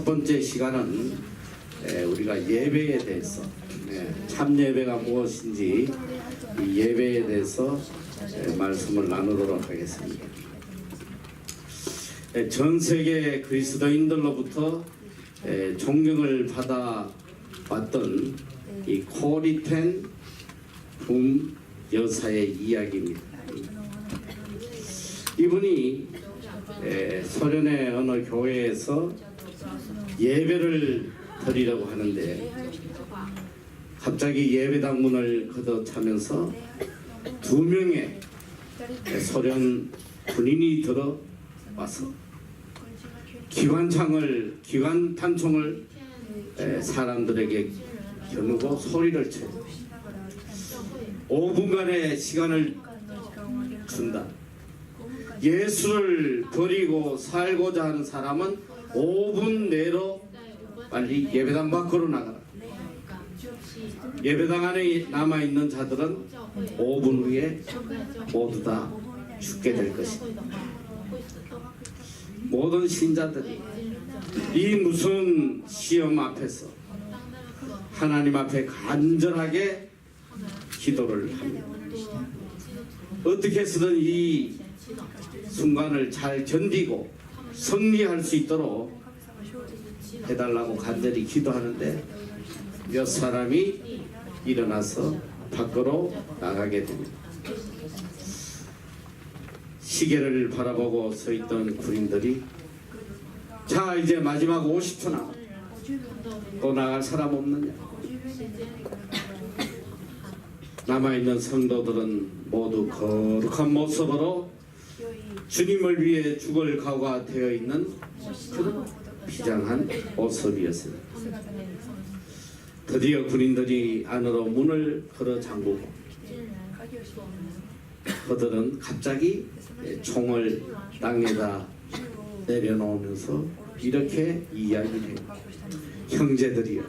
첫 번째 시간은 우리가 예배에 대해서 참 예배가 무엇인지 이 예배에 대해서 말씀을 나누도록 하겠습니다. 전 세계 그리스도인들로부터 존경을 받아왔던 이 코리텐 붐 여사의 이야기입니다. 이분이 소련의 어느 교회에서 예배를 드리려고 하는데 갑자기 예배당 문을 걷어차면서 2명의 소련 군인이 들어와서 기관탄총을 사람들에게 겨누고 소리를 쳐요. 5분간의 시간을 준다. 예수를 버리고 살고자 하는 사람은 5분 내로 빨리 예배당 밖으로 나가라. 예배당 안에 남아있는 자들은 5분 후에 모두 다 죽게 될 것입니다. 모든 신자들이 이 무슨 시험 앞에서 하나님 앞에 간절하게 기도를 합니다. 어떻게 해서든 이 순간을 잘 견디고 승리할 수 있도록 해달라고 간절히 기도하는데 몇 사람이 일어나서 밖으로 나가게 됩니다. 시계를 바라보고 서 있던 군인들이 자 이제 마지막 50초 남았다. 또 나갈 사람 없느냐? 남아있는 성도들은 모두 거룩한 모습으로 주님을 위해 죽을 각오가 되어 있는 그런 비장한 모습이었습니다. 드디어 군인들이 안으로 문을 걸어 잠그고 그들은 갑자기 총을 땅에다 내려놓으면서 이렇게 이야기해요. 형제들이여,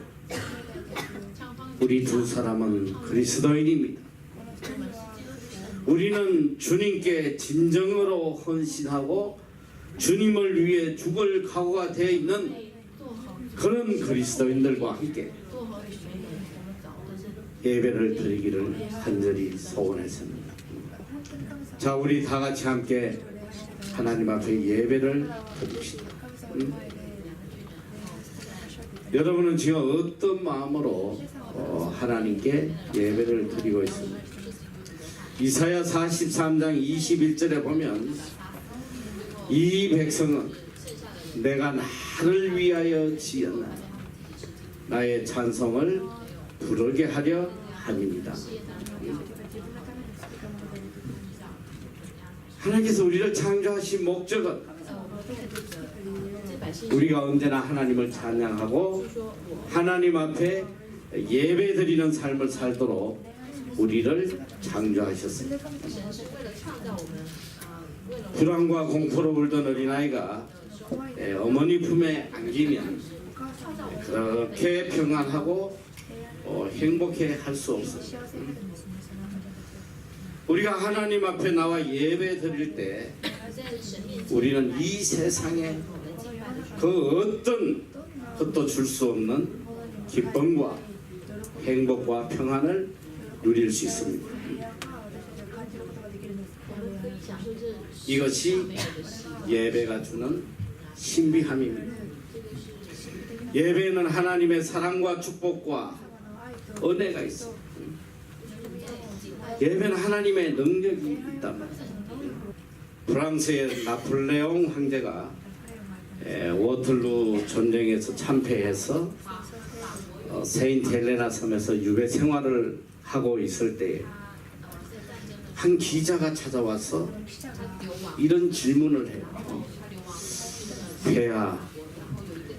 우리 2사람은 그리스도인입니다. 우리는 주님께 진정으로 헌신하고 주님을 위해 죽을 각오가 되어 있는 그런 그리스도인들과 함께 예배를 드리기를 간절히 소원했습니다. 자, 우리 다 같이 함께 하나님 앞에 예배를 드립시다. 여러분은 지금 어떤 마음으로 하나님께 예배를 드리고 있습니다. 이사야 43장 21절에 보면 이 백성은 내가 나를 위하여 지었나 나의 찬송을 부르게 하려 함입니다. 하나님께서 우리를 창조하신 목적은 우리가 언제나 하나님을 찬양하고 하나님 앞에 예배드리는 삶을 살도록 우리를 창조하셨습니다. 불안과 공포로 울던 어린아이가 어머니 품에 안기면 그렇게 평안하고 행복해 할 수 없어요. 우리가 하나님 앞에 나와 예배 드릴 때 우리는 이 세상에 그 어떤 것도 줄 수 없는 기쁨과 행복과 평안을 누릴 수 있습니다. 이것이 예배가 주는 신비함입니다. 예배는 하나님의 사랑과 축복과 은혜가 있습니다. 예배는 하나님의 능력이 있답니다. 프랑스의 나폴레옹 황제가 워틀루 전쟁에서 참패해서 세인트 헬레나 섬에서 유배 생활을 하고 있을 때에 한 기자가 찾아와서 이런 질문을 해요. 폐하,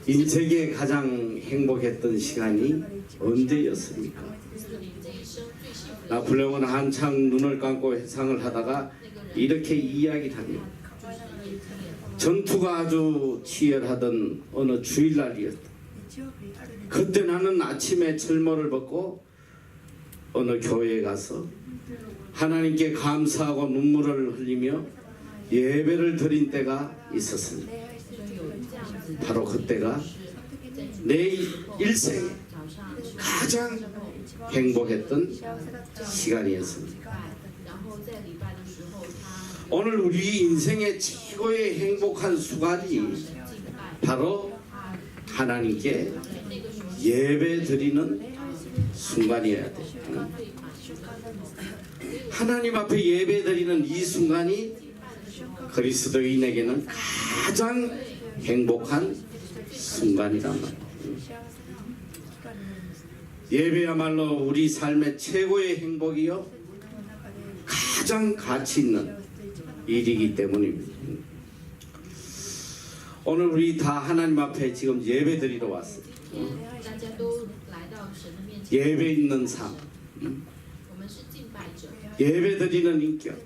인생에 가장 행복했던 시간이 언제였습니까? 나폴레옹은 한창 눈을 감고 회상을 하다가 이렇게 이야기를 합니다. 전투가 아주 치열하던 어느 주일날이었다. 그때 나는 아침에 철모를 벗고 어느 교회에 가서 하나님께 감사하고 눈물을 흘리며 예배를 드린 때가 있었습니다. 바로 그때가 내 일생에 가장 행복했던 시간이었습니다. 오늘 우리 인생의 최고의 행복한 순간이 바로 하나님께 예배 드리는 순간이어야 돼요. 하나님 앞에 예배 드리는 이 순간이 그리스도인에게는 가장 행복한 순간이란 말이에요. 예배야말로 우리 삶의 최고의 행복이요 가장 가치 있는 일이기 때문입니다. 오늘 우리 다 하나님 앞에 지금 예배 드리러 왔어요. 예배 있는 삶, 예배 드리는 인격,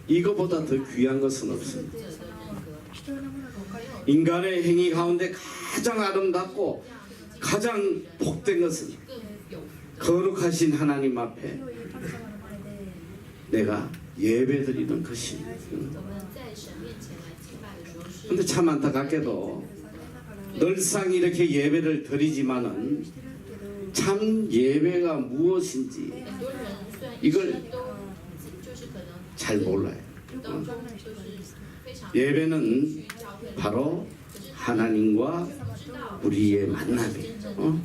이거보다 더 귀한 것은 없습니다. 인간의 행위 가운데 가장 아름답고 가장 복된 것은 거룩하신 하나님 앞에 내가 예배 드리는 것입니다. 근데 참 안타깝게도 늘상 이렇게 예배를 드리지만은 참 예배가 무엇인지 이걸 잘 몰라요. 예배는 바로 하나님과 우리의 만남이에요.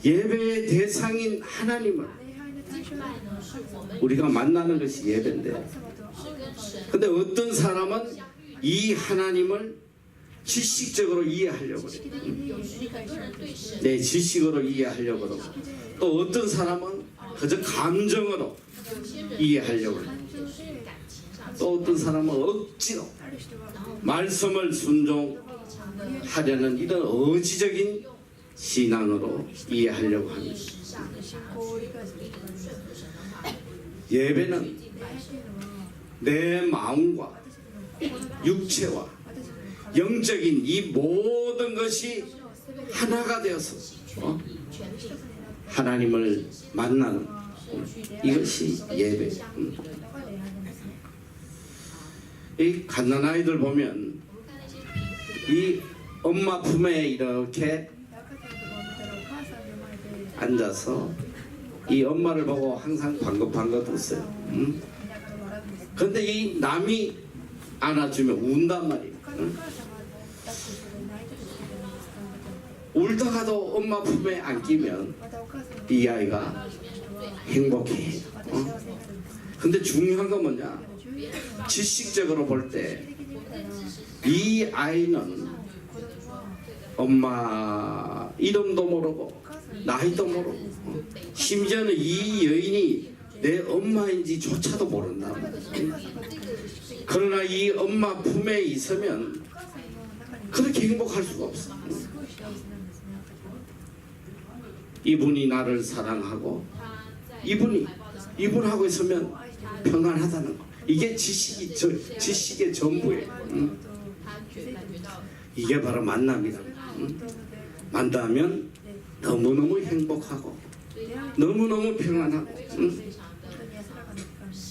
예배의 대상인 하나님을 우리가 만나는 것이 예배인데, 근데 어떤 사람은 이 하나님을 지식적으로 이해하려고 그래요. 내 지식으로 이해하려고 그러고, 또 어떤 사람은 그저 감정으로 이해하려고 해요. 또 어떤 사람은 억지로 말씀을 순종하려는 이런 의지적인 신앙으로 이해하려고 합니다. 예배는 내 마음과 육체와 영적인 이 모든 것이 하나가 되어서 하나님을 만나는 이것이 예배. 이 갓난아이들 보면 이 엄마 품에 이렇게 앉아서 이 엄마를 보고 항상 방긋방긋 웃어요. 그런데 이 남이 안아주면 운단 말이에요. 울다가도 엄마 품에 안기면 이 아이가 행복해. 근데 중요한 건 뭐냐? 지식적으로 볼 때 이 아이는 엄마 이름도 모르고 나이도 모르고 심지어는 이 여인이 내 엄마인지 조차도 모른다. 그러나 이 엄마 품에 있으면 그렇게 행복할 수가 없어. 이분이 나를 사랑하고 이분하고 있으면 평안하다는 거. 이게 지식의 전부예요. 이게 바로 만남이다. 만나면 너무너무 행복하고 너무너무 평안하고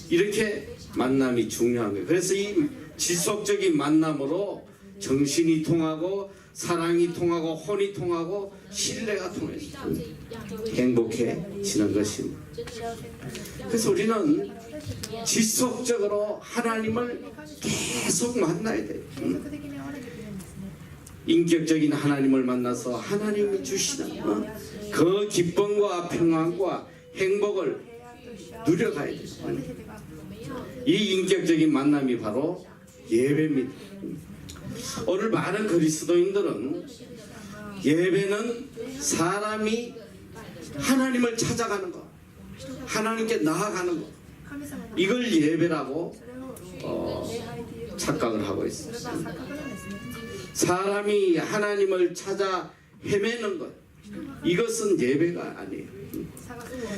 이렇게 만남이 중요한 거예요. 그래서 이 지속적인 만남으로 정신이 통하고 사랑이 통하고 혼이 통하고 신뢰가 통해서 행복해지는 것입니다. 그래서 우리는 지속적으로 하나님을 계속 만나야 돼요. 인격적인 하나님을 만나서 하나님이 주시는 그 기쁨과 평안과 행복을 누려가야 돼요. 이 인격적인 만남이 바로 예배입니다. 오늘 많은 그리스도인들은 예배는 사람이 하나님을 찾아가는 것, 하나님께 나아가는 것, 이걸 예배라고 착각을 하고 있습니다. 사람이 하나님을 찾아 헤매는 것, 이것은 예배가 아니에요.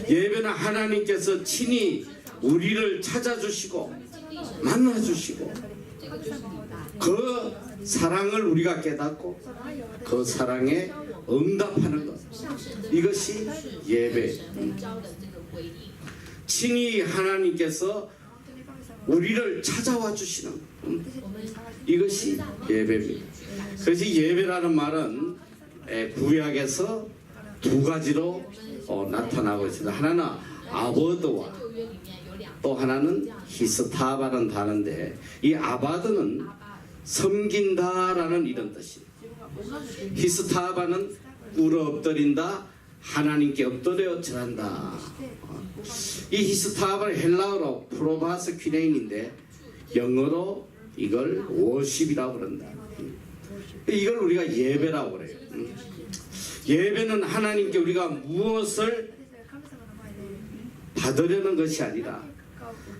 예배는 하나님께서 친히 우리를 찾아주시고 만나주시고 그 사랑을 우리가 깨닫고 그 사랑에 응답하는 것, 이것이 예배. 친히 하나님께서 우리를 찾아와 주시는 이것이 예배입니다. 그래서 예배라는 말은 구약에서 두 가지로 나타나고 있습니다. 하나는 아버드와 또 하나는 히스타바는 다른데, 이 아바드는 섬긴다라는 이런 뜻이에요. 히스타바는 꿇어 엎드린다, 하나님께 엎드려 절한다. 이 히스타바는 헬라어로 프로바스 퀴레인인데 영어로 이걸 워십이라고 그런다. 이걸 우리가 예배라고 그래요. 예배는 하나님께 우리가 무엇을 받으려는 것이 아니라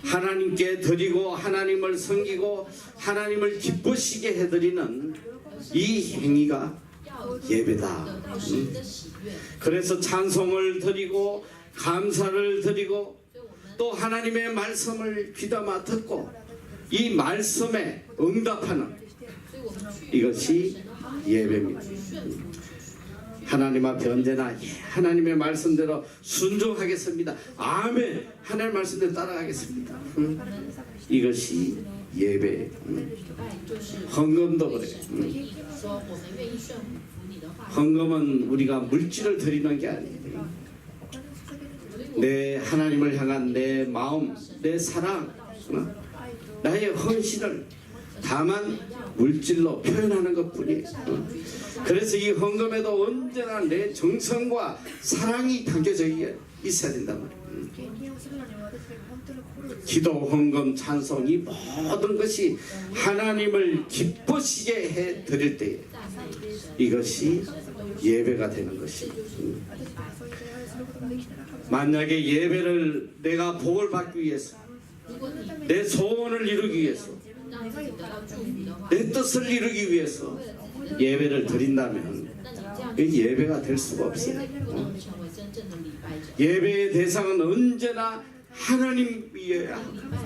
하나님께 드리고 하나님을 섬기고 하나님을 기쁘시게 해드리는 이 행위가 예배다. 그래서 찬송을 드리고 감사를 드리고 또 하나님의 말씀을 귀담아 듣고 이 말씀에 응답하는 이것이 예배입니다. 하나님 앞에 언제나 하나님의 말씀대로 순종하겠습니다. 아멘. 하나님의 말씀대로 따라가겠습니다. 이것이 예배. 헌금도 그래요. 헌금은 우리가 물질을 드리는 게 아니에요. 내 하나님을 향한 내 마음, 내 사랑, 나의 헌신을 다만 물질로 표현하는 것뿐이에요. 그래서 이 헌금에도 언제나 내 정성과 사랑이 담겨져 있어야 된단 말이에요. 기도, 헌금, 찬송 이 모든 것이 하나님을 기쁘시게 해 드릴 때에 이것이 예배가 되는 것입니다. 만약에 예배를 내가 복을 받기 위해서, 내 소원을 이루기 위해서, 내 뜻을 이루기 위해서 예배를 드린다면 예배가 될 수가 없어요. 예배의 대상은 언제나 하나님이어야 합니다.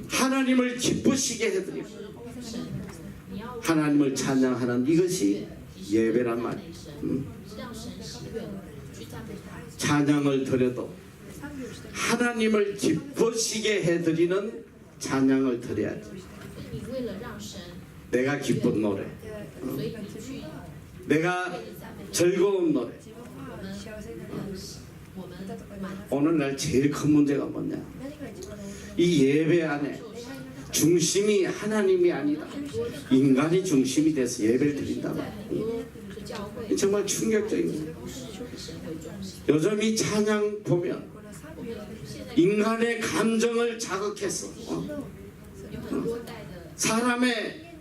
하나님을 기쁘시게 해드리고 하나님을 찬양하는 이것이 예배란 말이에요. 찬양을 드려도 하나님을 기쁘시게 해드리는 찬양을 드려야지. 내가 기쁜 노래, 내가 즐거운 노래. 오늘날 제일 큰 문제가 뭐냐? 이 예배 안에 중심이 하나님이 아니라 인간이 중심이 돼서 예배를 드린다. 정말 충격적입니다. 요즘 이 찬양 보면 인간의 감정을 자극해서 사람의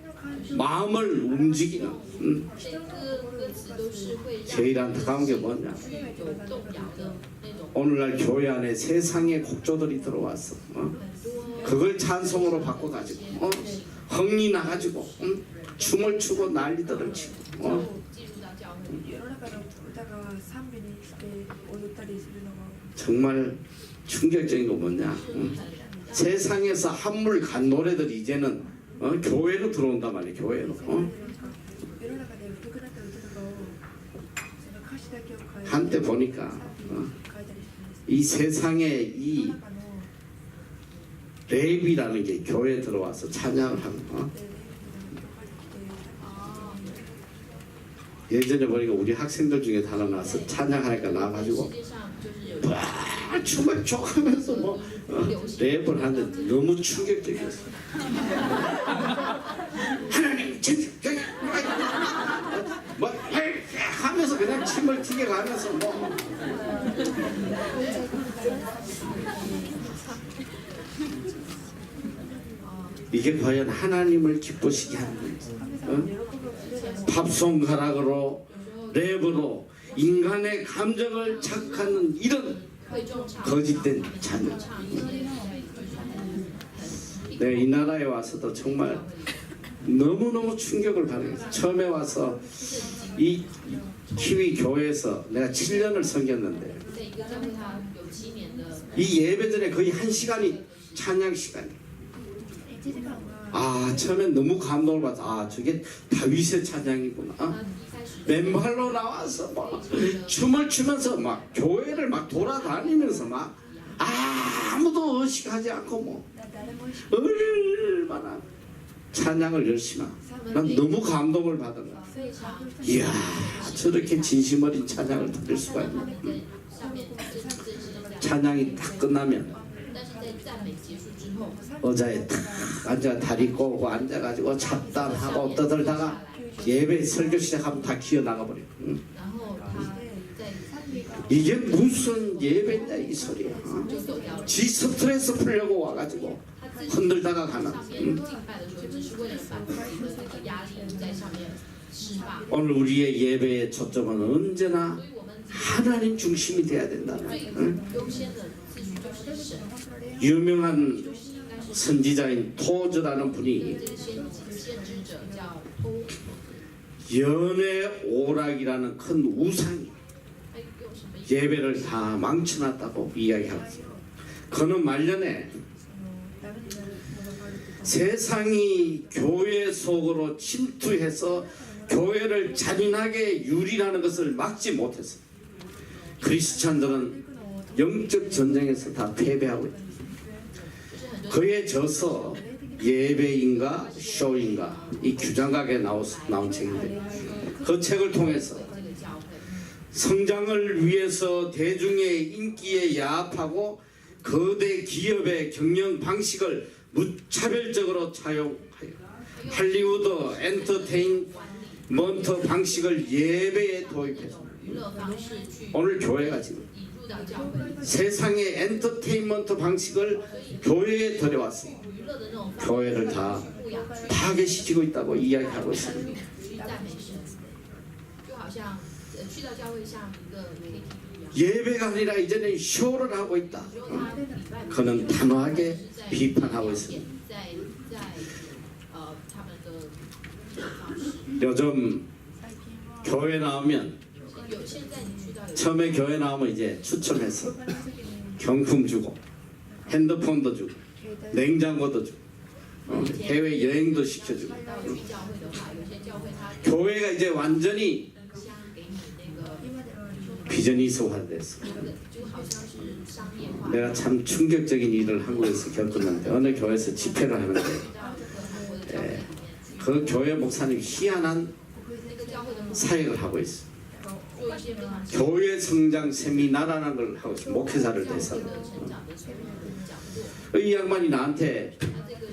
마음을 움직이는 제일 안타까운 게 뭐냐? 오늘날 교회 안에 세상의 곡조들이 들어왔어. 그걸 찬송으로 바꿔가지고 흥이 나가지고 춤을 추고 난리들을 치고 정말 충격적인 거 뭐냐? 세상에서 한물 간 노래들이 이제는 교회로 들어온단 말이에요. 교회로. 한때 보니까 이 세상에 이 랩이라는 게 교회에 들어와서 찬양을 하고 예전에 보니까 우리 학생들 중에 하나 나와서 찬양하니까 나와가지고 춤을 쭉 하면서 랩을 하는데 너무 충격적이었어. 하나님 하면서 그냥 침을 튀게 가면서 이게 과연 하나님을 기쁘시게 하는 건지? 팝송가락으로 랩으로 인간의 감정을 자극하는 이런 거짓된 찬양. 내가 이 나라에 와서도 정말 너무너무 충격을 받았어요. 처음에 와서 이 키위 교회에서 내가 7년을 섬겼는데 이 예배전에 거의 1시간이 찬양 시간이에요. 처음엔 너무 감동을 받아. 저게 다윗의 찬양이구나. 맨발로 나와서 춤을 추면서 교회를 돌아다니면서 아무도 의식하지 않고 얼마나 찬양을 열심히 하고 난 너무 감동을 받은 거야. 非常 이야 저렇게 진심 어린 찬양을 드릴 수가 있나. 上面真心的这样， 찬양이 딱 끝나면 但是在赞美结束之后， 의자에 딱 앉아 다리 꼬고 앉아가지고 잡담하고 떠들다가 예배 설교 시작하면 다 기어나가 버려. 然后他在 이게 무슨 예배냐 이 소리야. 就走掉了。 지 스트레스 풀려고 와가지고 他自己 흔들다가 가는. 上面敬拜的时候，只是为了把自己的这个压力在上面释放。 오늘 우리의 예배의 초점은 언제나 所以我们 하나님 중심이 돼야 된다는 最 거야. 优先的次序就是神， 유명한 就是应该是 선지자인 토즈라는 분이 这个先知者叫偷， 연애 오락이라는 큰 우상이 哎，用什么 예배를 다 망쳐놨다고 이야기하고 있어요. 그는 말년에 세상이 교회 속으로 침투해서 교회를 잔인하게 유린하는 것을 막지 못했어. 크리스찬들은 영적 전쟁에서 다 패배하고 있다. 就是很多 그에 져서 예배인가 쇼인가 이 규장각에 나온 책인데 그 책을 통해서 这个教会， 성장을 위해서 대중의 인기에 야합하고 거대 기업의 경영 방식을 무차별적으로 차용하여 할리우드 엔터테인먼트 방식을 예배에 도입해서 娱乐方式去 오늘 교회가 지금 引入到教会， 세상의 엔터테인먼트 방식을 교회에 들여왔어요. 娱乐的那种方 교회를 다 式牧养去 파괴시키고 있다고 이야기하고 있습니다. 去赞美神，就好像去到教会像一个 KTV 一样， 예배가 아니라 이제는 쇼를 하고 있다. 只有他礼拜 그는 단호하게 비판하고 있습니다. 在他们的这种方式， 요즘 교회 나오면 有现在你去到有 처음에 교회 나오면 이제 추첨해서 경품 주고 핸드폰도 주고 냉장고도 주고 해외 여행도 시켜주고 到去教会的话，有些教会他 교회가 이제 완전히 灯箱给你那个， 비즈니스화됐어. 就好像是商业化。 내가 참 충격적인 일을 한국에서 겪었는데 어느 교회에서 집회를 하는데 到这个韩国的教会里面去， 그 교회 목사님이 희한한 那个教会的牧师 사역을 하고 있어. 做一些非常 교회 성장 세미나라는 걸 하고 있어. 목회자를 教会 대상으로. 的成长的这个讲座， 이 양반이 나한테 那这个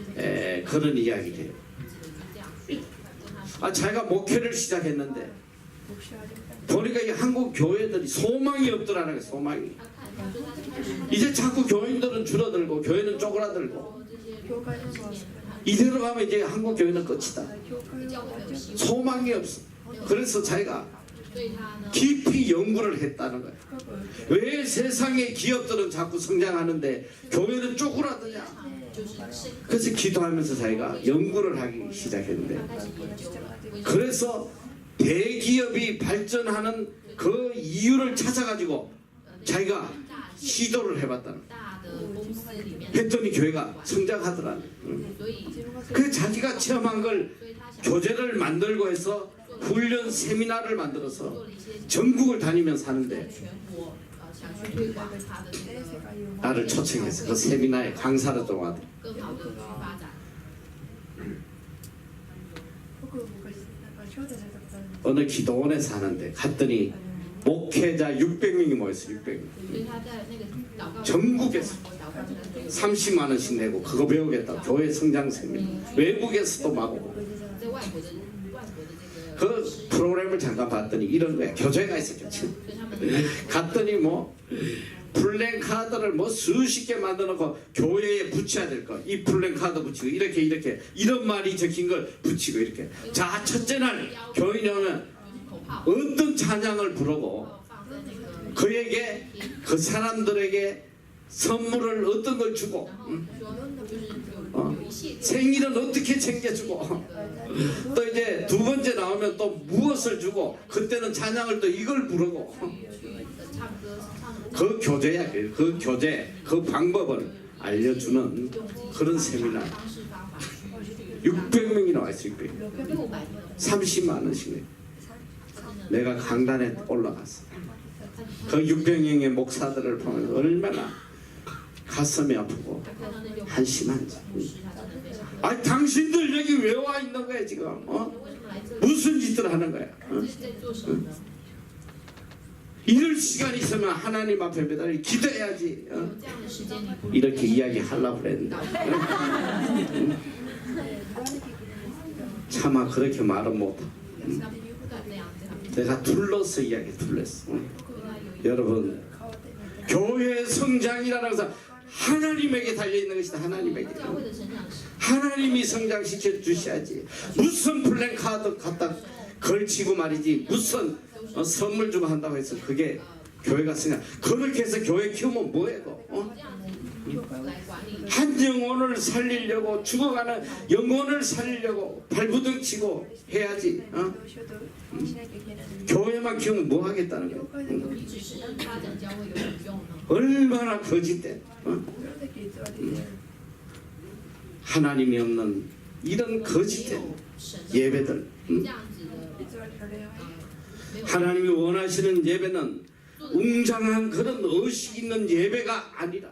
그런 이야기를 해요. 这样说，跟他说， 아, 자기가 목회를 시작했는데 보니까 이 한국 교회들이 소망이 없더라는 거예요. 소망이. 他说他开始 이제 자꾸 교인들은 줄어들고 교회는 쪼그라들고 说这些이대로 가면 이제 한국 교회는 끝이다. 教会没有希望， 소망이 없어. 그래서 자기가 所以他呢， 깊이 연구를 했다는 거예요. 왜 세상의 기업들은 자꾸 성장하는데 교회는 쪼그라드냐. 就是深 그래서 기도하면서 자기가 연구를 하기 시작했는데 开始研究了，为什么 그래서 대기업이 발전하는 그 이유를 찾아가지고 자기가 시도를 해봤다는 거예요. 大的公司里面， 했더니 교회가 성장하더라는 거예요. 所以 그 자기가 체험한 걸 所以他想 교재를 만들고 해서 훈련 세미나를 만들어서 做了一些 전국을 다니면서 하는데 全国想去推广他的这个 나를 초청해서 그 세미나에 강사를 좀 하더라. 更好的去发展。 어느 기도원에 사는데 갔더니 목회자 600명이 모였어. 600명. 所以他在那个祷告 전국에서 祷告的 30만 원씩 내고 그거 배우겠다. 교회 성장 세미나. 외국에서도 막 오고. 在外国的这个 그 프로그램을 잠깐 봤더니 이런 거야. 교재가 있어. 교재. 所以他们 갔더니 뭐 플랜카드를 뭐 수십 개 만들어놓고 교회에 붙여야 될 거. 이 플랜카드 붙이고 이렇게 이런 말이 적힌 걸 붙이고 이렇게. 자, 첫째 날 교인이 오면 口号 어떤 찬양을 부르고 放在那个， 그에게 그 사람들에게 선물을 어떤 걸 주고 然后说就是有一系列 생일은 어떻게 챙겨주고 또 이제 두 번째 나오면 또 무엇을 주고 그때는 찬양을 또 이걸 부르고 唱歌唱 그 교재야. 그 교재 그 방법을 알려주는 그런 세미나 方式方法， 600명이 나와 있어. 600명 600个 30만 원씩 내. 내가 강단에 올라갔어. 그 600명의 목사들을 보면 얼마나 가슴이 아프고 看到那六 한심한지. 牧师，他真的非常 아, 당신들 여기 왜 와 있는 거야 지금? 为什么来这里？ 무슨 짓을 하는 거야? 这是在做什么呢？ 이럴 시간이 있으면 하나님 앞에 매달려 기도해야지. 有这样的时间，你不 이렇게 이야기하려고 그랬는데 차마 그렇게 말은 못해. 他不敢那样这样。 내가 둘러서 이야기 둘렀어. 如果他有一 여러분, 교회 성장이라는 것은 하나님에게 달려있는 것이다. 하나님에게. 教会的成长是 하나님이 성장시켜 주셔야지. 무슨 플랜카드 갖다 걸치고 말이지. 무슨 선물 주고 한다고 해서 그게 교회가 성장. 그렇게 해서 교회 키우면 뭐해? 这样子来管理。 한 영혼을 살리려고 죽어가는 영혼을 살리려고 발부둥치고 해야지. 교회만 키우면 뭐 하겠다는 거야? 你只是让发展教会有什么用呢？ 얼마나 거짓된 하나님이 없는 이런 没 거짓된 有神的 예배들. 这样子的，没有 하나님이 원하시는 예배는 웅장한 그런 의식 있는 예배가 아니라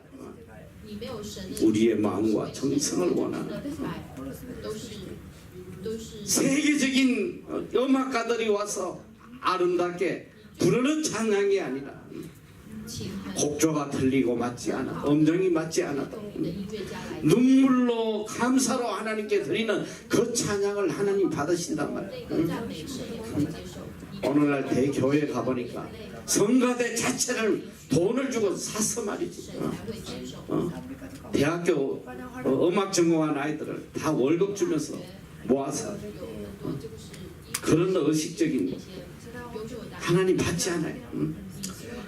你没有神的 우리의 마음과 정성을 원하는 的爱，都是 세계적인 음악가들이 와서 아름답게 부르는 찬양이 아니라 情很 곡조가 틀리고 맞지 않아 음정이 맞지 않아도 动的音乐家来， 눈물로 감사로 하나님께 드리는 그 찬양을 하나님 받으신단 那 말이에요. 个赞美神也会接受。 오늘날 대교회 가보니까 성가대 자체를 돈을 주고 샀어 말이지. 神才会接受。 대학교 음악 전공한 아이들을 다 월급 주면서 모아서 有很多就是 그런 의식적인 一些优秀的大学 하나님 받지 않아요.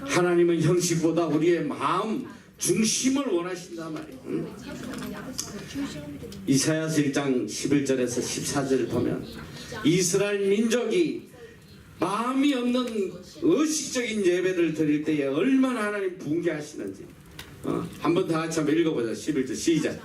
하나님은 형식보다 우리의 마음 중심을 원하신단 말이에요. 이사야서 1장 11절에서 14절 보면 이스라엘 민족이 마음이 없는 의식적인 예배를 드릴 때에 얼마나 하나님 붕괴하시는지 한 번 다 같이 한번 읽어보자. 11절 시작.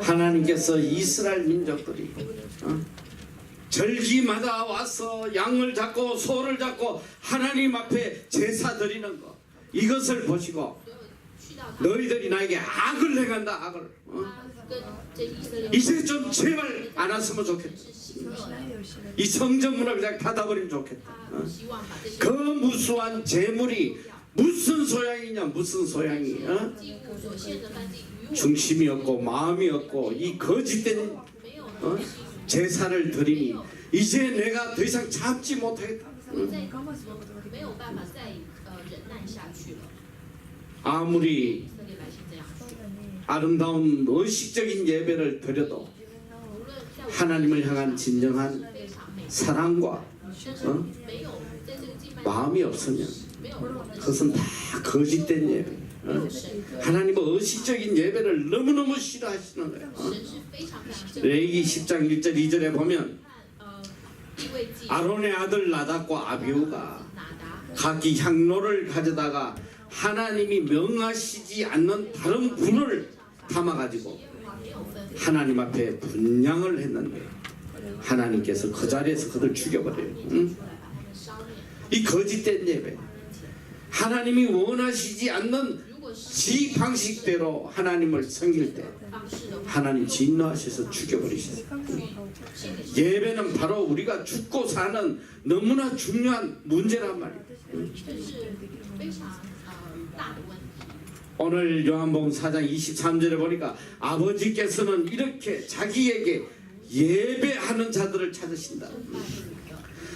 하나님께서 이스라엘 민족들이 절기마다 와서 양을 잡고 소를 잡고 하나님 앞에 제사 드리는 것 이것을 보시고 去到他， 너희들이 나에게 악을 행한다 악을 他跟这以色列 이제 좀 제발 안 왔으면 좋겠다 是喜乐的， 이 성전문을 그냥 닫아버리면 좋겠다 他希望把这些 그 무수한 재물이 무슨 소양이냐 무슨 소양이 祭物所献的燔祭与我 중심이 없고 마음이 없고 이 거짓된 没有呢， 제사를 드리니 이제 내가 더 이상 참지 못하겠다 在没有办法再忍耐下去了。 아무리 以色列百姓这样说， 아름다운 의식적인 예배를 드려도 无论在我 하나님을 향한 진정한 非常美， 사랑과 但是没有在这个敬拜 마음이 없으면 没有我的 그것은 다 거짓된 예배. 神， 하나님은 의식적인 예배를 너무너무 싫어하시는 거예요. 神是非常非常正。 레위기 10장 1절 2절에 보면 看地位祭 아론의 아들 나답과 아비후가 拿达 각기 향로를 가져다가 하나님이 명하시지 않는 다른 불을 담아가지고 没有分， 하나님 앞에 분향을 했는데 하나님께서 그 자리에서 그들 죽여버려요. 응? 出来把他们烧灭。 이 거짓된 예배 하나님이 원하시지 않는 如果是 지 방식대로 하나님을 섬길 때 方式的话， 하나님 진노하셔서 죽여버리셨어요. 献给神 예배는 바로 우리가 죽고 사는 너무나 중요한 문제란 말이에요. 这是非常大的问题。 오늘 요한복음 4장 23절에 보니까 아버지께서는 이렇게 자기에게 예배하는 자들을 찾으신다.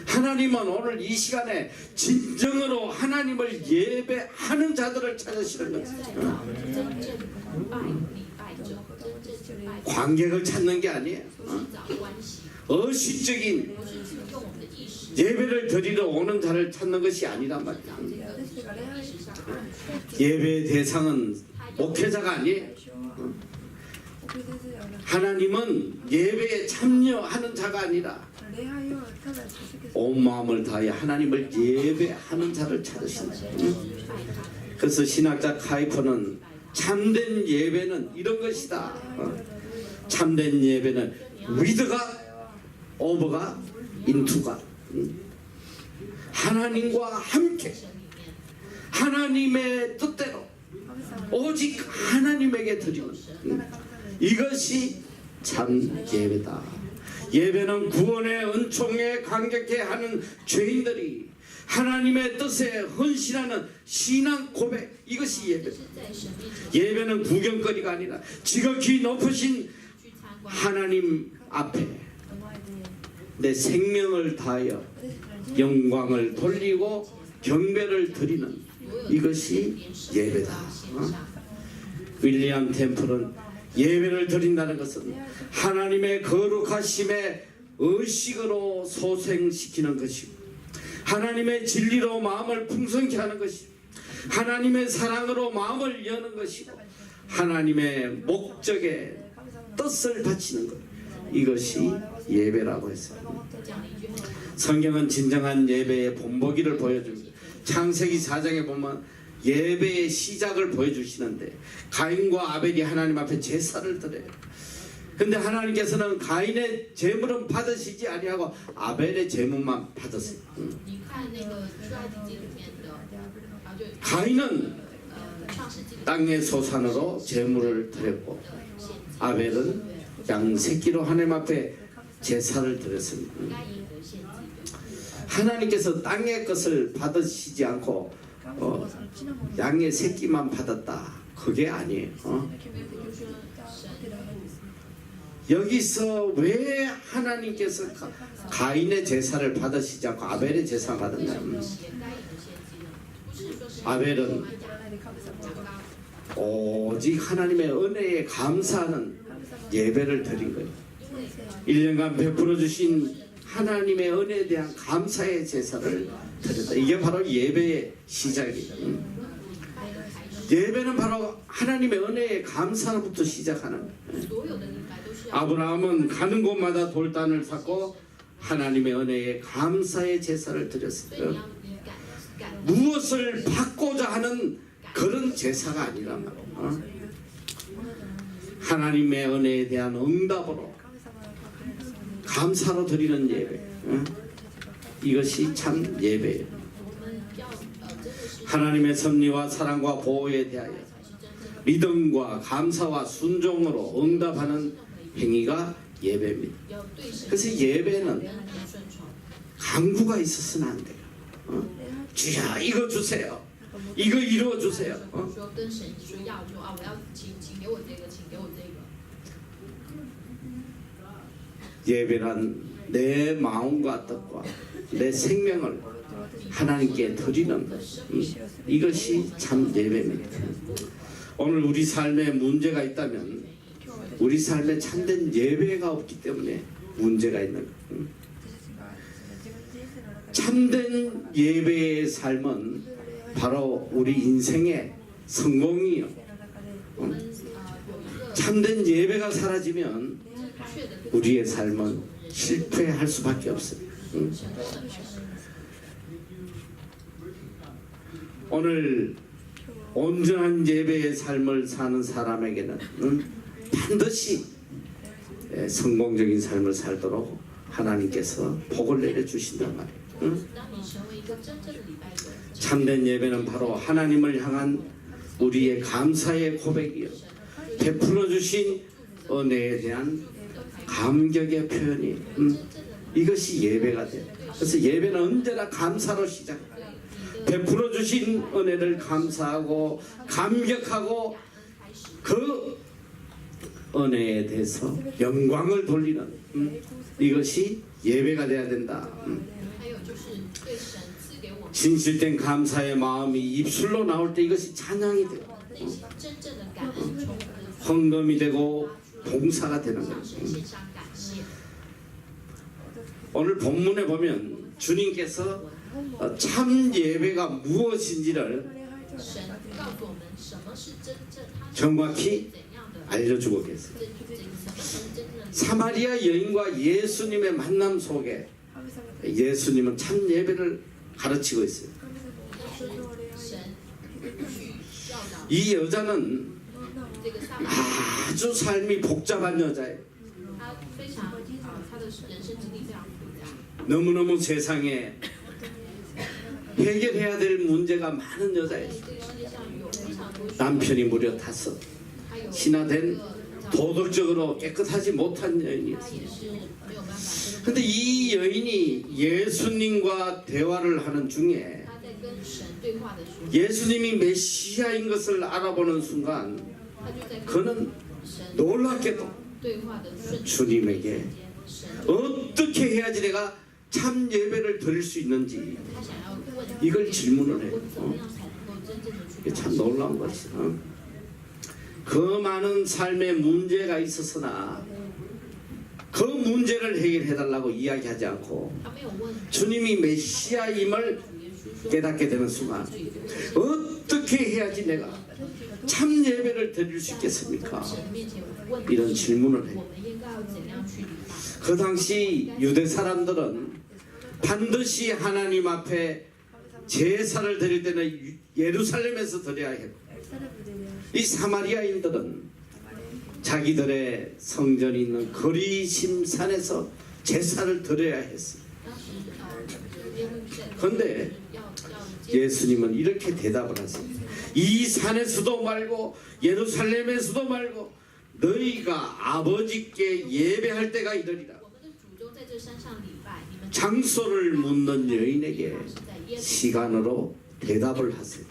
하나님은 오늘 이 시간에 진정으로 하나님을 예배하는 자들을 찾으시는 거죠. 真正拜礼拜者，真正拜 관객을 찾는 게 아니에요. 不是找关系， 의식적인 不是去用我们的意识 예배를 드리러 오는 자를 찾는 것이 아니란 말이에요. 找这个意识上的人去。 예배의 대상은 목회자가 아니에요. 하나님은 예배에 참여하는 자가 아니라 온 마음을 다해 하나님을 예배하는 자를 찾으신다. 그래서 신학자 카이퍼는 참된 예배는 이런 것이다. 참된 예배는 위드가 오버가 인투가 하나님과 함께 하나님의 뜻대로 오직 하나님에게 드리는 이것이 참 예배다. 예배는 구원의 은총에 감격해 하는 죄인들이 하나님의 뜻에 헌신하는 신앙 고백, 이것이 예배다. 예배는 구경거리가 아니라 지극히 높으신 하나님 앞에 내 생명을 다하여 영광을 돌리고 경배를 드리는 이것이 예배다. 윌리엄 템플은 예배를 드린다는 것은 하나님의 거룩하심의 의식으로 소생시키는 것이고 하나님의 진리로 마음을 풍성케 하는 것이고 하나님의 사랑으로 마음을 여는 것이고 하나님의 목적에 뜻을 바치는 것, 이것이 예배라고 했어요. 성경은 진정한 예배의 본보기를 보여줍니다. 창세기 4장에 보면 예배의 시작을 보여주시는데 가인과 아벨이 하나님 앞에 제사를 드려요. 근데 하나님께서는 가인의 제물은 받으시지 아니하고 아벨의 제물만 받으세요. 가인은 땅의 소산으로 제물을 드렸고 아벨은 양 새끼로 하나님 앞에 제사를 드렸습니다. 하나님께서 땅의 것을 받으시지 않고 양의 새끼만 받았다, 그게 아니에요. 여기서 왜 하나님께서 가인의 제사를 받으시지 않고 아벨의 제사를 받았냐면 아벨은 오직 하나님의 은혜에 감사하는 예배를 드린 거예요. 1년간 베풀어 주신 하나님의 은혜에 대한 감사의 제사를 드렸다. 이게 바로 예배의 시작이에요. 예배는 바로 하나님의 은혜에 감사로부터 시작하는 거예요. 아브라함은 가는 곳마다 돌단을 쌓고 하나님의 은혜에 감사의 제사를 드렸어요. 무엇을 받고자 하는 그런 제사가 아니란 말이에요. 하나님의 은혜에 대한 응답으로 감사로 드리는 예배, 이것이 참 예배예요. 하나님의 섭리와 사랑과 보호에 대하여 믿음과 감사와 순종으로 응답하는 행위가 예배입니다. 그래서 예배는 강구가 있어서는 안 돼요. 주야 이거 주세요, 이거 이루어 주세요. 예배란 내 마음과 뜻과 내 생명을 하나님께 드리는 것, 이것이 참 예배입니다. 오늘 우리 삶에 문제가 있다면 우리 삶에 참된 예배가 없기 때문에 문제가 있는 거예요. 참된 예배의 삶은 바로 우리 인생의 성공이요. 참된 예배가 사라지면 우리의 삶은 실패할 수밖에 없어요. 오늘 온전한 예배의 삶을 사는 사람에게는 반드시 성공적인 삶을 살도록 하나님께서 복을 내려주신단 말이에요. 참된 예배는 바로 하나님을 향한 우리의 감사의 고백이요, 베풀어 주신 은혜에 대한 감격의 표현이, 이것이 예배가 돼요. 그래서 예배는 언제나 감사로 시작해요. 베풀어 주신 은혜를 감사하고 감격하고 그 은혜에 대해서 영광을 돌리는, 이것이 예배가 돼야 된다. 진실된 감사의 마음이 입술로 나올 때 이것이 찬양이 돼요. 헌금이 되고 봉사가 되는 向 거예요. 神献上感谢。 오늘 본문에 보면 주님께서 참 예배가 무엇인지를 神告诉我们什么是真正，他是 정확히 怎样的 알려주고 계세요. 真什么是真正的 사마리아 여인과 예수님의 만남 속에 예수님은 참 예배를 가르치고 있어요. 神去教导 이 여자는 这个撒玛利亚， 아주 삶이 복잡한 여자예요. 他非常他的人生经历非常复杂， 너무너무 세상에 해결해야 될 문제가 많은 여자예요. 这个世界上有非常多需要， 남편이 무려 5, 还有 신화된 一个 도덕적으로 깨끗하지 못한 他 여인이었어요. 也是没有办法， 근데 이 여인이 예수님과 대화를 하는 중에 他在跟神对话的时候， 예수님이 메시아인 것을 알아보는 순간 他就在跟 그는 神 놀랍게도 对话的瞬间， 주님에게 神 어떻게 해야지 내가 참 예배를 드릴 수 있는지 他想要问 이걸 질문을 해요. 我怎么样才能够真正的去 이게 참 놀라운 것이. 그 많은 삶에 문제가 있었으나 그 문제를 해결해달라고 이야기하지 않고 他没有问 주님이 메시아임을 主耶稣说， 깨닫게 되는 순간 어떻게 해야지 내가 참 예배를 드릴 수 있겠습니까? 神面前问 이런 질문을 해요. 我们应该要怎样去礼拜？ 그 당시 유대 사람들은 반드시 하나님 앞에 제사를 드릴 때는 예루살렘에서 드려야 했고 이 사마리아인들은 자기들의 성전이 있는 거리심 산에서 제사를 드려야 했어요. 当时耶路撒冷 그런데 要예수님은 이렇게 대답을 하세요. 이 산에서도 말고 예루살렘에서도 말고 너희가 아버지께 예배할 때가 이르리라. 我们的祖宗在这山上礼拜，你们 장소를 묻는 여인에게 是在耶路， 시간으로 대답을 하세요.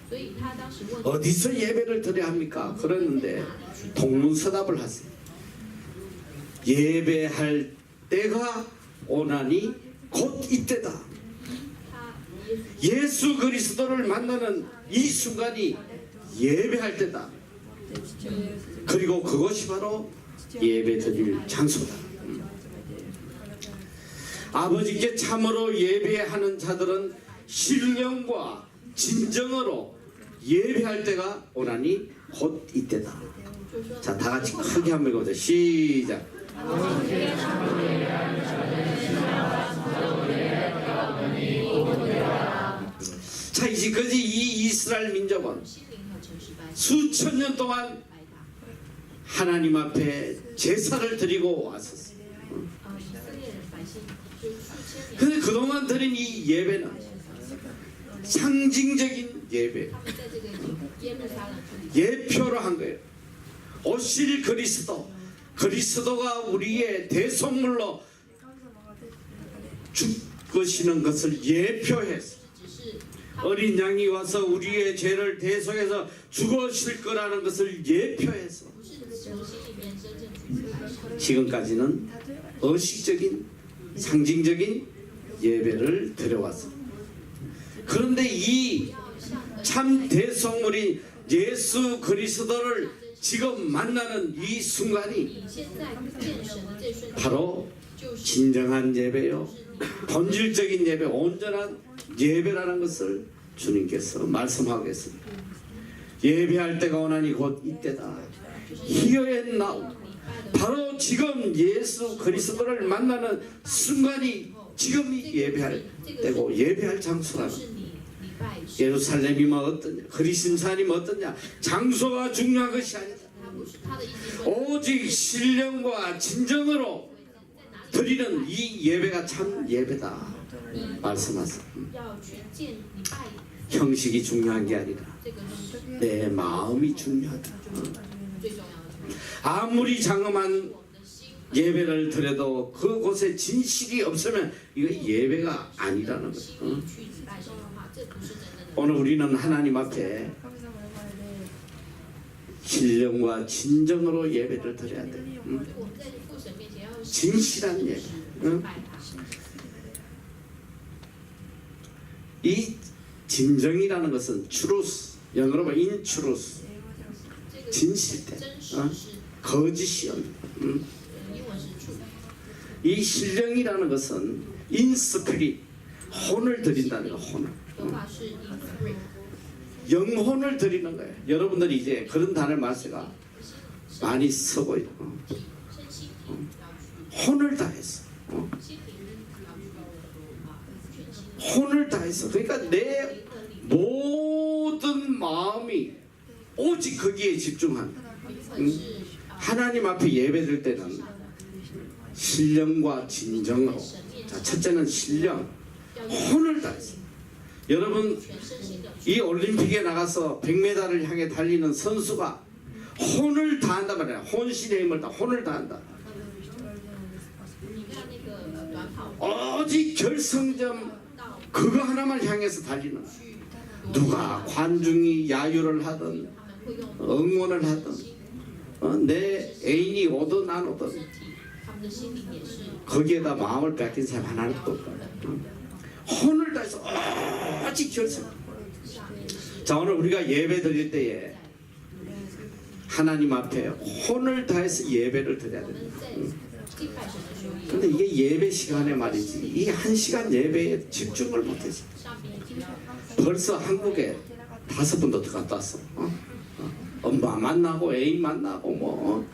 所以他当时问 어디서 예배를 드려야 합니까? 그랬는데 동문서답을 하세요. 예배할 때가 오나니 곧 이때다. 他耶稣 예수 그리스도를 만나는 이 순간이 예배할 때다. 그리고 그것이 바로 예배 드릴 장소다. 아버지께 참으로 예배하는 자들은 신령과 진정으로 예배할 때가 오나니 곧 이때다. 就说 자, 다 같이 크게 한번 읽어보자. 시작. 자, 이제까지 이 이스라엘 민족은 心灵和诚实百姓 수천 년 동안 拜他。 하나님 앞에 제사를 드리고 왔었어요. 以色列人百姓就数千年， 근데 그동안 드린 이 예배는 상징적인 예배, 他们在这个耶路撒冷这里， 예표로 한 거예요. 오실 그리스도, 그리스도가 우리의 대속물로 죽으시는 것을 예표해서 只是 어린 양이 와서 우리의 죄를 대속해서 죽으실 거라는 것을 예표해서 不是从心里面真正去拜神。 지금까지는 의식적인 상징적인 예배를 드려왔습니다. 그런데 이 要像 참 대속물인 예수 그리스도를 지금 만나는 이 순간이 你现在见神的这瞬间， 바로 就是 진정한 예배요, 是你 본질적인 예배, 온전한 예배라는 것을 주님께서 말씀하고 계십니다. 예배할 때가 오나니 곧 이때다. Here and now. 바로 지금 예수 그리스도를 만나는 순간이 지금이 예배할 때고 예배할 장소라는 是你礼拜神， 예루살렘이면 어떠냐, 그리심산이면 어떠냐, 장소가 중요한 것이 아니다. 他不是他的意思说， 오직 신령과 진정으로 드리는 이 예배가 참 예배다 말씀하세요. 要去见礼拜 형식이 중요한 게 아니라 这个是 내 마음이 중요하다. 最重要的。 아무리 장엄한 我们的心 예배를 드려도 그곳에 진실이 없으면 이거 예배가 아니라는 心 거예요. 里去礼拜神的话，这不是真正的。 오늘 우리는 하나님 앞에 신령과 진정으로 예배를 드려야 돼. 我们在父神面前要 진실한 예배. 礼拜他。 이 진정이라는 것은 truth, 영어로 보면 in truth, 这个 진실된. 真实 어? 是 거짓이요. 英文是 truth。 이 신령이라는 것은 인스피릿, 혼을 드린다는 거예요. 혼을. 的话是 in spirit。 영혼을 드리는 거예요. 여러분들이 이제 그런 단어를 말세가 많이 쓰고 있고 身心灵要去， 혼을 다해서 心灵要去全心 혼을 다해서 그러니까 내 모든 마음이 오직 거기에 집중한 灵魂是 하나님 앞에 예배드릴 때는 신령과 진정으로 자, 첫째는 신령 혼을 다해서 여러분 全身心的 이 올림픽에 나가서 100m를 향해 달리는 선수가 혼을 다한단 말이야. 혼신의 힘을 다 혼을 다한다. 你看那个短跑 오직 결승점 到 그거 하나만 향해서 달리는 去 누가 관중이 야유를 하든 他们会用 응원을 하든 내 애인이 오든 안 오든 身体，他们的心灵也是 거기에다 마음을 뺏긴 사람 하나도 없다. 혼을 다해서 오직 결승. 上面是 자 오늘 우리가 예배 드릴 때에 하나님 앞에 혼을 다해서 예배를 드려야 我 돼. 们在敬拜神的时候也 근데 이게 예배 시간에 말이지 이 1시간 예배에 집중을 못해서 上面也要 벌써 한국에 5번도 더 갔다 왔어. 엄마 만나고 애인 만나고 뭐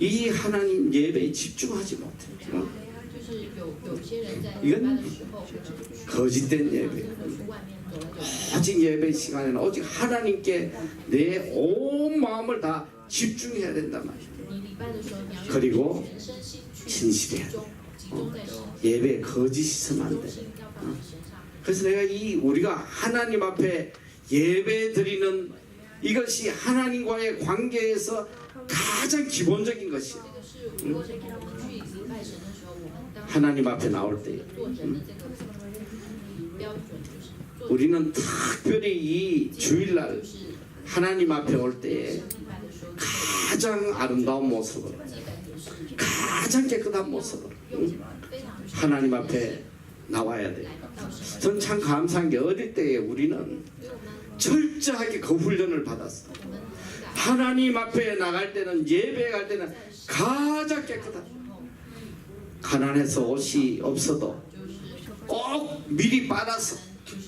이 하나님 예배에 집중하지 못해. 就是有些人在 이건 敬拜的时候会去 거짓된 예배. 去外面走了走， 오직 예배 시간에는 오직 하나님께 내 온 마음을 다 집중해야 된단 말이야. 你礼拜的时候你要 그리고 全身心去 진실해야 돼. 集中在神， 예배에 거짓이 있으면 안 中 돼. 心要放在身上。 그래서 내가 이 우리가 하나님 앞에 예배 드리는 이것이 하나님과의 관계에서 가장 기본적인 것이에요. 这个是如果是我们去礼拜神的时候，我们当 하나님 앞에 나올 때 做人的这个标准就是做 우리는 특별히 이 주일날 就是 하나님 앞에 올 때 礼拜的时候， 가장 아름다운 모습으로 基本也是 가장 깨끗한 모습으로 用非常 하나님 앞에 나와야 돼. 来到神， 전 참 감사한 게 어릴 때에 우리는 所以我们 철저하게 그 훈련을 받았어. 我们在 하나님 앞에 나갈 때는 예배 갈 때는 가장 깨끗한 가난해서 옷이 없어도 就是 꼭 미리 빨아서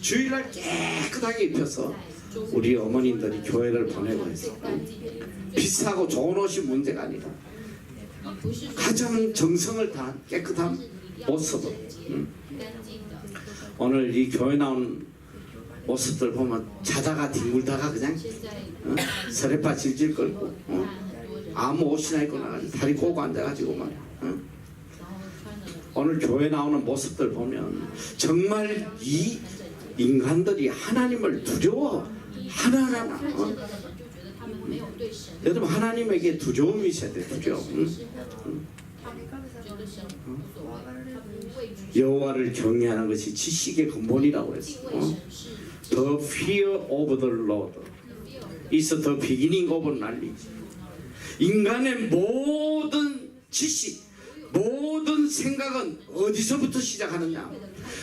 주일날 깨끗하게 입혀서 在周 우리 어머님들이 교회를 보내고 해서 干净的衣服， 비싸고 좋은 옷이 문제가 아니라 你不是说 가장 정성을 다한 但 깨끗한 是你一定要 모습으로 整洁干净的。 오늘 이 교회 나온 모습들 보면 자다가 뒹굴다가 그냥 现在 서래파 질질 끌고 看很多人， 아무 옷이나 입고 나가지 다리 꼬고 앉아가지고 막 然后穿的 오늘 교회 나오는 모습들 보면 정말 이 인간들이 하나님을 두려워 하나하나 看见的人就觉得他们没有对神 여러분 하나님에게 두려움이 있어야 돼 두려움 是他们觉得神无所谓，他不畏惧。 여호와를 경외하는 것이 지식의 근본이라고 敬 했어 畏神是 The fear of the Lord is the beginning of knowledge. 인간의 모든 지식, 모든 생각은 어디서부터 시작하느냐?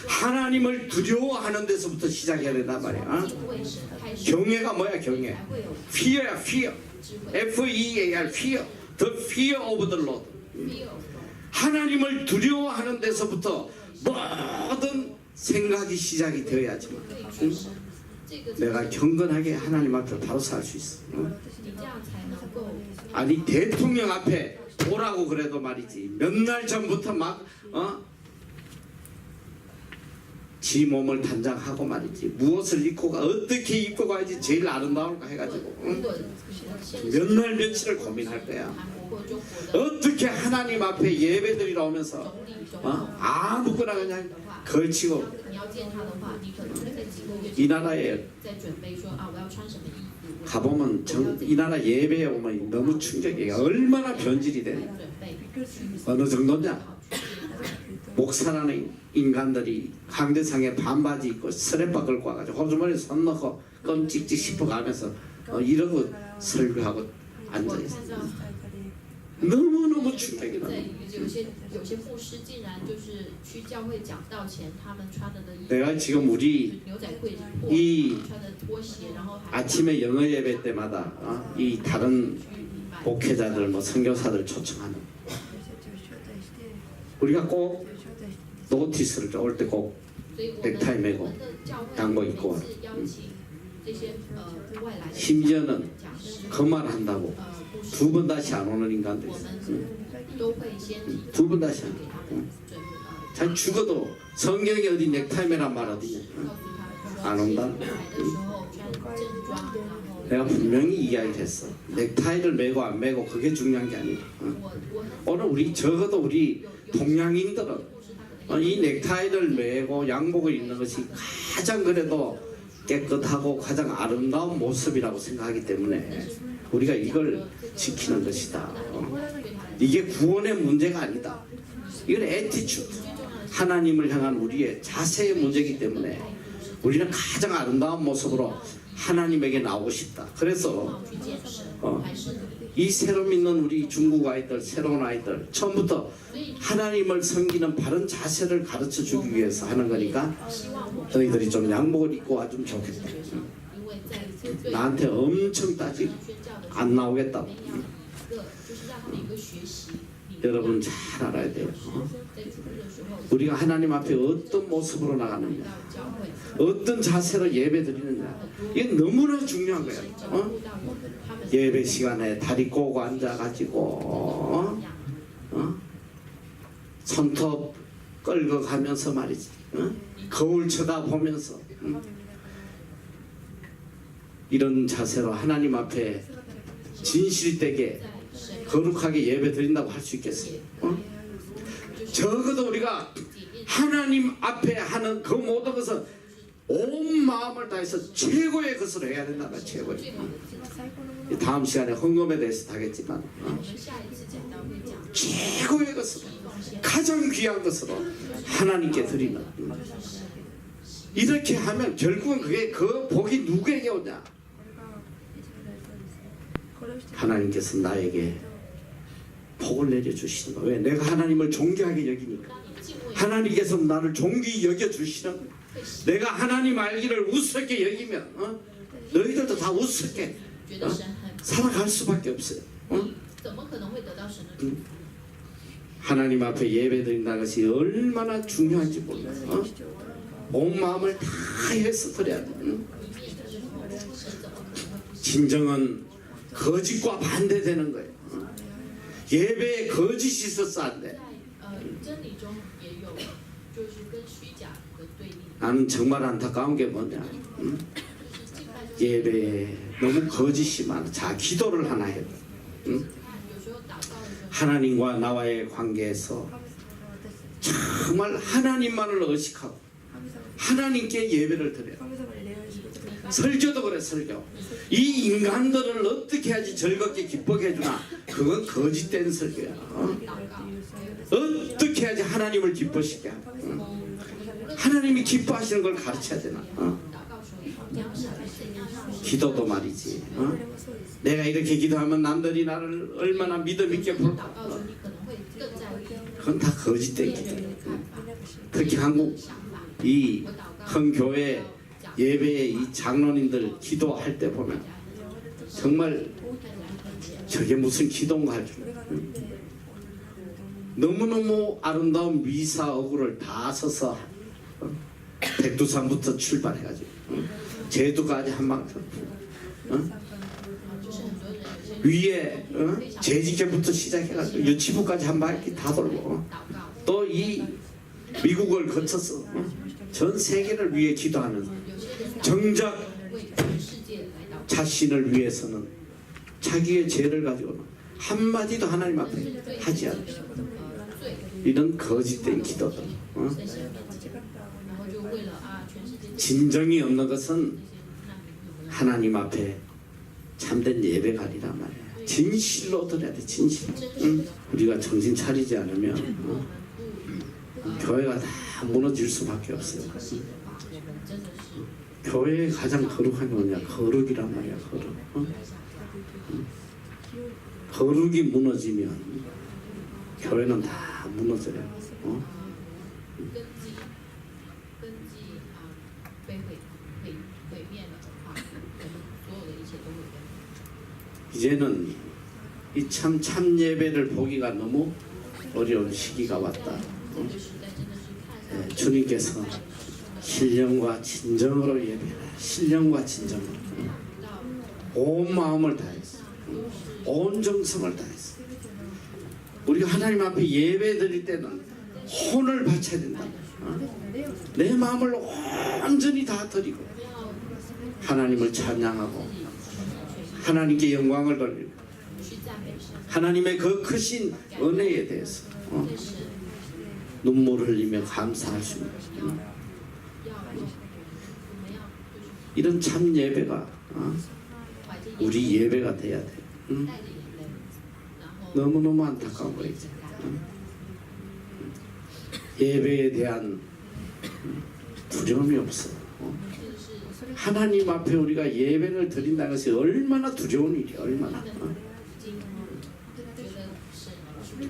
하나님을 두려워하는 데서부터 시작해야 된단 말이야. 敬畏神开始， 경외가 뭐야 경외? 才会有 Fear야 fear. 智慧。 F-E-A-R fear. The fear of the Lord. Fear 하나님을 두려워하는 데서부터 모든 생각이 시작이 되어야지만 畏惧神，这个 내가 경건하게 하나님 앞에 바로 살 수 있어. 你这样才能够 아니 대통령 앞에 오라고 그래도 말이지 몇 날 전부터 막 지 몸을 단장하고 말이지 무엇을 입고 가 어떻게 입고 가야지 제일 아름다울까 해가지고 如果 몇 날 며칠을 고민할 거야. 韩国或中国的 어떻게 하나님 앞에 예배드리러 오면서 总理、总统 아무거나 그냥 걸치고 你要见他的话，你可能会在几个月 이 나라에 在准备说啊，我要穿什么衣服， 가보면 이 나라 예배에 오면 너무 충격이야. 얼마나 변질이 돼. 准备 어느 정도냐? 好去 목사라는 인간들이 강대상에 반바지 입고 스레빠 걸고 와가지고 호주머니에 손 넣고 껌찍찍 씹어가면서 이러고 설교하고 我 앉아있어. 看到 너무너무 충격이 在 나요. 有些牧师竟然就是去教会讲道前，他们穿的衣服， 내가 지금 우리 牛仔裤이 穿的拖鞋，然后还 아침에 영어 예배 때마다 이 다른 목회자들 뭐 선교사들 초청하는 우리가 꼭 노티스를 올 때 꼭 所以我们 넥타이 我 매고 们的教会 양복 每 입고 次邀请这些外来的 심지어는 讲师 그 말 한다고 牧师， 두 번 다시 안 오는 인간도 我 있어. 们都会先提 두 번 다시 给 안 他 오. 们准 잘 죽어도 성경에 어디 넥타이매란 말 어디냐? 告诉他们说， 안 온다. 来的时候穿正装，然后 내가 분명히 이야기를 했어. 넥타이를 매고 안 매고 그게 중요한 게 아니야. 我很 오늘 우리 적어도 우리 동양인들은 牧师他可能 이 넥타이를 매고 양복을 입는 것이 가장 그래도 깨끗하고 가장 아름다운 모습이라고 생각하기 때문에 우리가 이걸 지키는 것이다. 이게 구원의 문제가 아니다. 이건 애티튜드, 하나님을 향한 우리의 자세의 문제이기 때문에 우리는 가장 아름다운 모습으로 하나님에게 나오고 싶다. 그래서 去见神， 어, 还是 이 새로 믿는 우리 중국 아이들, 새로운 아이들 처음부터 하나님을 섬기는 바른 자세를 가르쳐 주기 위해서 하는 거니까 希望我 너희들이 좀 양복을 입고 와주면 좋겠다. 因为在对 나한테 엄청 따지고 宣教的 안 나오겠다고. 一个就是让他们有个学习， 여러분 잘 알아야 돼요. 在主日的时候 우리가 하나님 앞에 어떤 모습으로 나가느냐, 到教会， 어떤 자세로 예배 드리느냐, 이게 너무나 중요한 거야. 照 어? 顾到我们他们 예배 시간에 다리 꼬고 앉아가지고 손톱 끌고 가면서 말이지. 거울 쳐다보면서 이런 자세로 하나님 앞에 진실되게 在神 거룩하게 예배 드린다고 할 수 있겠어요? 적어도 우리가 하나님 앞에 하는 그 모든 것은 온 마음을 다해서 최고의 것으로 해야 된다. 최고의. 最好的自己。 다음 시간에 헌금에 대해서 하겠지만 我们下一次讲到会讲 최고의 것으로 가장 귀한 것으로 하나님께 드리는 이렇게 하면 결국은 그게 그 복이 누구에게 오냐? 하나님께서 나에게 복을 내려주시는 거야. 왜? 내가 하나님을 존귀하게 여기니까. 当你敬畏 하나님께서 나를 존귀히 여겨주시는 거야. 내가 하나님 알기를 우습게 여기면 너희들도 다 우습게 觉得神很， 살아갈 수밖에 없어요. 你怎么可能会得到神的祝福？ 하나님 앞에 예배 드린다는 것이 얼마나 중요한지 몰라. 온 마음을 다해서 드려야 돼. 一面的时候，神怎么可能会不信？ 진정은 거짓과 반대되는 거예요. 예배에 거짓이 있어서 안 돼. 在真理中也有，就是跟虚假的对立。 나는 정말 안타까운 게 뭐냐? 就是敬拜中， 예배에 너무 거짓이 많아. 자, 기도를 하나 해. 有时候祷告的时候， 하나님과 나와의 관계에서 정말 하나님만을 의식하고 하나님께 예배를 드려요. 설교도 그래, 설교. 이 인간들을 어떻게 해야지 즐겁게 기쁘게 해주나? 그건 거짓된 설교야. 祷告， 어떻게 해야지 하나님을 기쁘시게 하나? 하나님이 기뻐하시는 걸 가르쳐야 되나? 祷告时候，你要想怎样让 기도도 말이지. 내가 이렇게 기도하면 남들이 나를 얼마나 믿음 있게 볼 祷告的时候，你可能会更在意 그건 다 거짓된 别 기도. 人的看法、 특히 한국 想法。 이 我祷告 큰 교회 讲 예배의 이 장로님들 기도할 때 보면 정말 저게 무슨 기도인가 할 줄. 너무너무 아름다운 미사 어구를 다 서서 백두산부터 출발해가지고 제주까지 한방터 就是很多人有些 위에 제지교부터 시작해가지고 유치부까지 한 바퀴 다 돌고 祷告， 또 이 미국을 거쳐서 전 세계를 위해 기도하는 有些人 정작 为全世界来祷告。 자신을 위해서는 자기의 죄를 가지고는 한마디도 하나님 앞에 하지 않는 罪， 이런 거짓된 기도들. 在神面前，然后就为了全世界 진정이 없는 것은 那些难民， 하나님 앞에 참된 예배가 아니란 말이야. 진실로 드려야 돼, 진실. 우리가 정신 차리지 않으면 교회가 다 무너질 수밖에 없어요. 真的是 교회의 가장 거룩한 게 뭐냐? 거룩이란 말이야, 거룩. 거룩이 무너지면 교회는 다 무너져요. 根基被毁灭了的话，我们所有的一切都会被。 이제는 이 참 예배를 보기가 너무 어려운 시기가 왔다. 这个时代真的是看上 주님께서 신령과 진정으로 예배하라. 신령과 진정으로. 到 온 마음을 다해서, 온 정성을 다해서. 우리가 하나님 앞에 예배 드릴 때는 혼을 바쳐야 된다. 내 마음을 온전히 다 드리고 하나님을 찬양하고 하나님께 영광을 돌리고 去赞美神， 하나님의 그 크신 은혜에 대해서 对神 눈물 흘리며 감사할 수 있는 要我们要就是 이런 참 예배가 怀着 우리 예배가 돼야 돼. 带着眼泪，然后 너무너무 안타까운 거예요. 예배에 대한 두려움이 없어. 这个是 하나님 앞에 우리가 예배를 드린다는 것이 얼마나 두려운 일이야. 얼마나. 已经觉得神是不会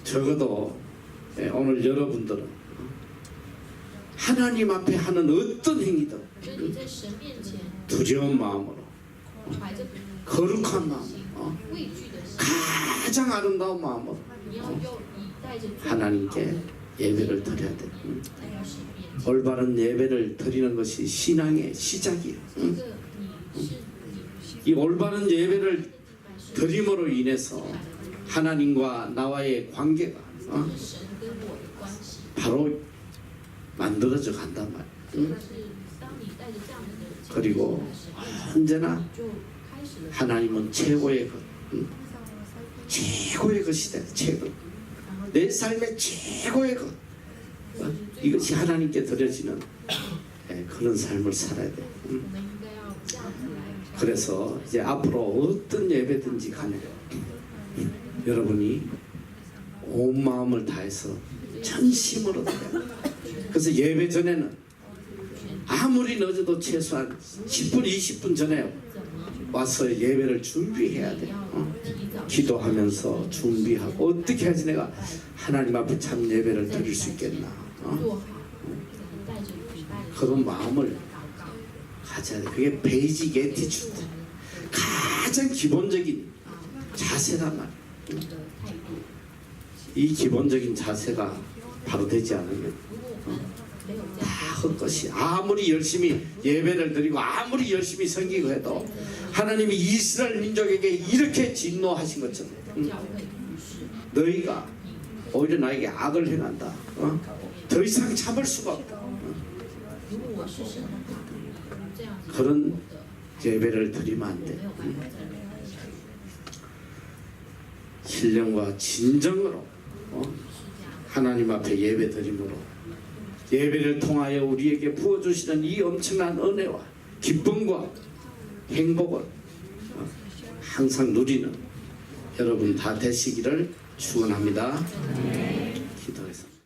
적어도 오늘 여러분들은 하나님 앞에 하는 어떤 행위든 所以你在神面前 두려운 마음으로 怀着 거룩한 마음 畏惧的心， 가장 아름다운 마음으로 你要用你带着最 하나님께 예배를 드려야 돼. 来到神面前。 올바른 예배를 드리는 것이 신앙의 시작이에요. 这个你是 이 올바른 예배를 敬拜神， 드림으로 인해서 하나님과 나와의 관계가 神跟我的关系。 바로 만들어져 간단 말이에요. 但是当你带着这样的人 그리고 神面前， 언제나 你就开始了。 하나님은 최고의 것, 최고의 것이 돼. 최고. 내 삶의 최고의 것. 이것이 하나님께 드려지는 그런 삶을 살아야 돼. 我们应该要这样子来。 그래서 이제 앞으로 어떤 예배든지 간에 여러분이 온 마음을 다해서 전심으로 드려야 돼. 그래서 예배 전에는 아무리 늦어도 최소한 10분, 20분 전에 와서 예배를 준비해야 돼. 기도하면서 준비하고 어떻게 해야지 내가 하나님 앞에 참 예배를 드릴 수 있겠나. 做好，带着礼拜的 그런 마음을 祷告， 가져야 돼. 그게 베이직 애티튜드. 가장 기본적인 자세란 말이야. 我们的态度。 이 기본적인 자세가 바로 되지 않으면 如果我们没有这 다 样 헛것이 아무리 열심히 예배를 드리고 아무리 열심히 섬기고 해도 하나님이 이스라엘 민족에게 이렇게 진노하신 것처럼 的教会不是， 너희가 오히려 나에게 악을 행한다. 더 이상 참을 수가 없다. 如果我是神的话，这样子 그런 的 예배를 드리면 안 没 돼. 有办法再来。 신령과 진정으로 하나님 앞에 예배 드림으로 예배를 통하여 우리에게 부어주시는 이 엄청난 은혜와 기쁨과 행복을 항상 누리는 여러분 다 되시기를 축원합니다. 기도했습니다.